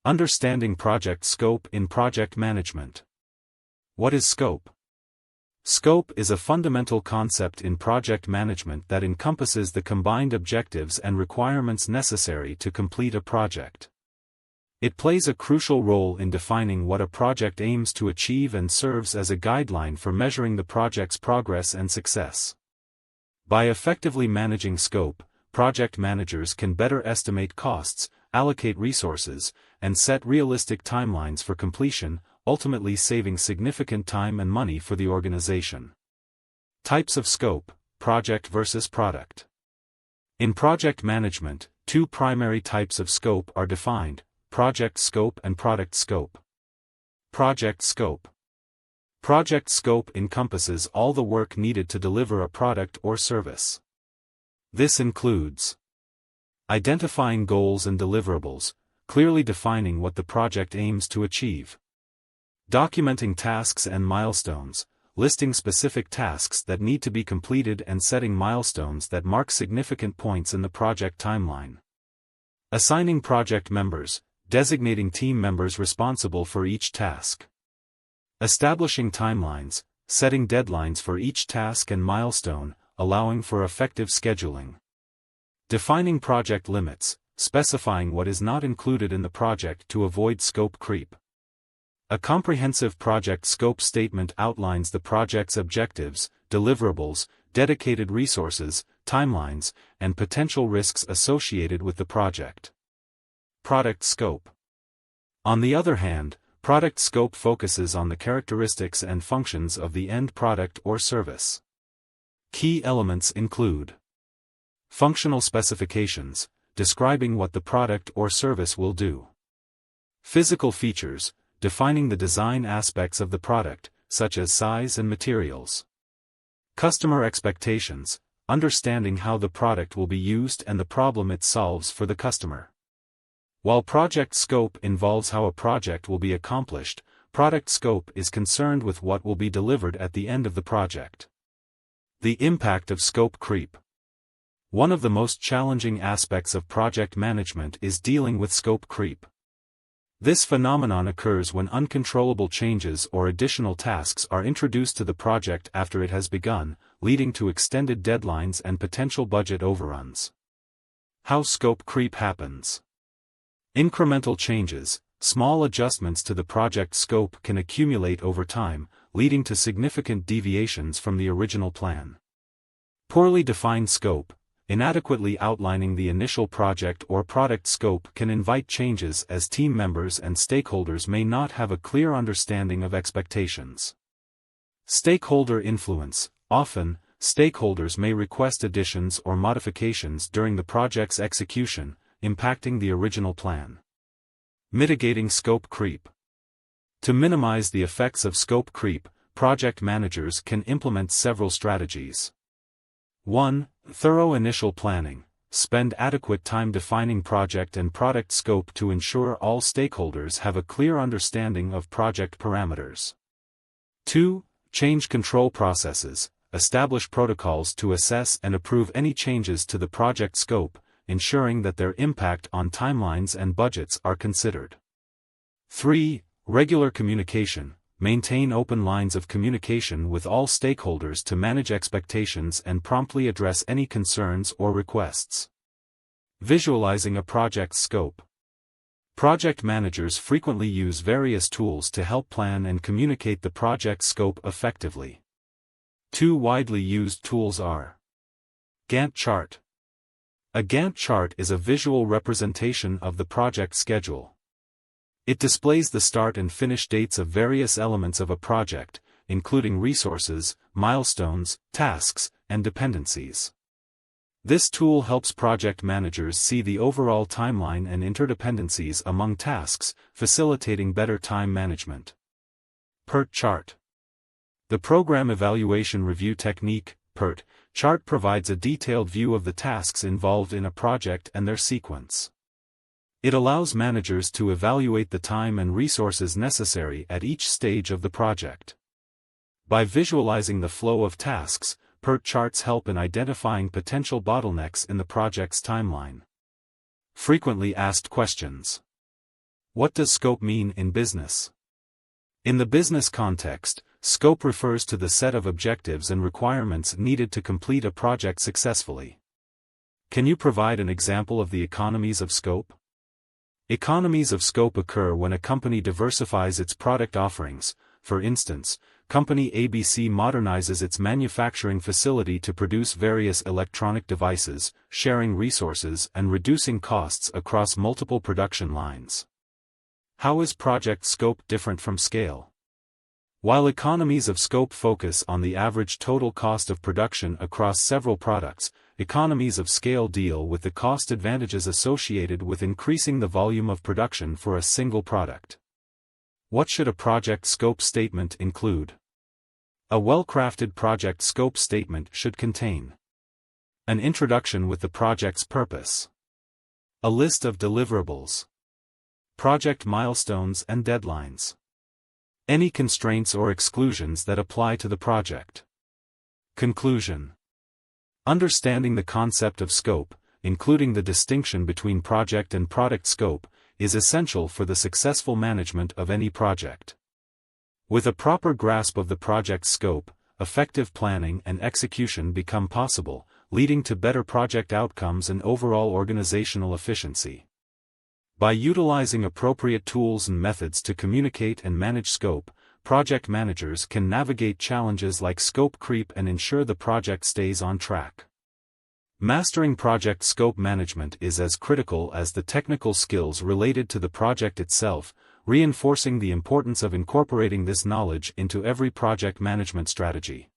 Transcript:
Understanding project scope in project management. What is scope? Scope is a fundamental concept in project management that encompasses the combined objectives and requirements necessary to complete a project. It plays a crucial role in defining what a project aims to achieve and serves as a guideline for measuring the project's progress and success. By effectively managing scope, project managers can better estimate costs, allocate resources, and set realistic timelines for completion, ultimately saving significant time and money for the organization. Types of scope: project versus product. In project management, two primary types of scope are defined: project scope and product scope. Project scope. Project scope encompasses all the work needed to deliver a product or service. This includes identifying goals and deliverables, clearly defining what the project aims to achieve. Documenting tasks and milestones, listing specific tasks that need to be completed and setting milestones that mark significant points in the project timeline. Assigning project members, designating team members responsible for each task. Establishing timelines, setting deadlines for each task and milestone, allowing for effective scheduling. Defining project limits, specifying what is not included in the project to avoid scope creep. A comprehensive project scope statement outlines the project's objectives, deliverables, dedicated resources, timelines, and potential risks associated with the project. Product scope. On the other hand, product scope focuses on the characteristics and functions of the end product or service. Key elements include functional specifications, describing what the product or service will do. Physical features, defining the design aspects of the product, such as size and materials. Customer expectations, understanding how the product will be used and the problem it solves for the customer. While project scope involves how a project will be accomplished, product scope is concerned with what will be delivered at the end of the project. The impact of scope creep. One of the most challenging aspects of project management is dealing with scope creep. This phenomenon occurs when uncontrollable changes or additional tasks are introduced to the project after it has begun, leading to extended deadlines and potential budget overruns. How scope creep happens. Incremental changes, small adjustments to the project scope can accumulate over time, leading to significant deviations from the original plan. Poorly defined scope, inadequately outlining the initial project or product scope can invite changes as team members and stakeholders may not have a clear understanding of expectations. Stakeholder influence. Often, stakeholders may request additions or modifications during the project's execution, impacting the original plan. Mitigating scope creep. To minimize the effects of scope creep, project managers can implement several strategies. 1. Thorough initial planning. Spend adequate time defining project and product scope to ensure all stakeholders have a clear understanding of project parameters. 2. Change control processes. Establish protocols to assess and approve any changes to the project scope, ensuring that their impact on timelines and budgets are considered. 3. Regular communication. Maintain open lines of communication with all stakeholders to manage expectations and promptly address any concerns or requests. Visualizing a project's scope. Project managers frequently use various tools to help plan and communicate the project scope effectively. Two widely used tools are Gantt chart. A Gantt chart is a visual representation of the project schedule. It displays the start and finish dates of various elements of a project, including resources, milestones, tasks, and dependencies. This tool helps project managers see the overall timeline and interdependencies among tasks, facilitating better time management. PERT chart. The Program Evaluation Review Technique, PERT, chart provides a detailed view of the tasks involved in a project and their sequence. It allows managers to evaluate the time and resources necessary at each stage of the project. By visualizing the flow of tasks, PERT charts help in identifying potential bottlenecks in the project's timeline. Frequently asked questions. What does scope mean in business? In the business context, scope refers to the set of objectives and requirements needed to complete a project successfully. Can you provide an example of the economies of scope? Economies of scope occur when a company diversifies its product offerings. For instance, Company ABC modernizes its manufacturing facility to produce various electronic devices, sharing resources and reducing costs across multiple production lines. How is project scope different from scale? While economies of scope focus on the average total cost of production across several products, economies of scale deal with the cost advantages associated with increasing the volume of production for a single product. What should a project scope statement include? A well-crafted project scope statement should contain an introduction with the project's purpose, a list of deliverables, project milestones and deadlines, any constraints or exclusions that apply to the project. Conclusion. Understanding the concept of scope, including the distinction between project and product scope, is essential for the successful management of any project. With a proper grasp of the project scope, effective planning and execution become possible, leading to better project outcomes and overall organizational efficiency. By utilizing appropriate tools and methods to communicate and manage scope, project managers can navigate challenges like scope creep and ensure the project stays on track. Mastering project scope management is as critical as the technical skills related to the project itself, reinforcing the importance of incorporating this knowledge into every project management strategy.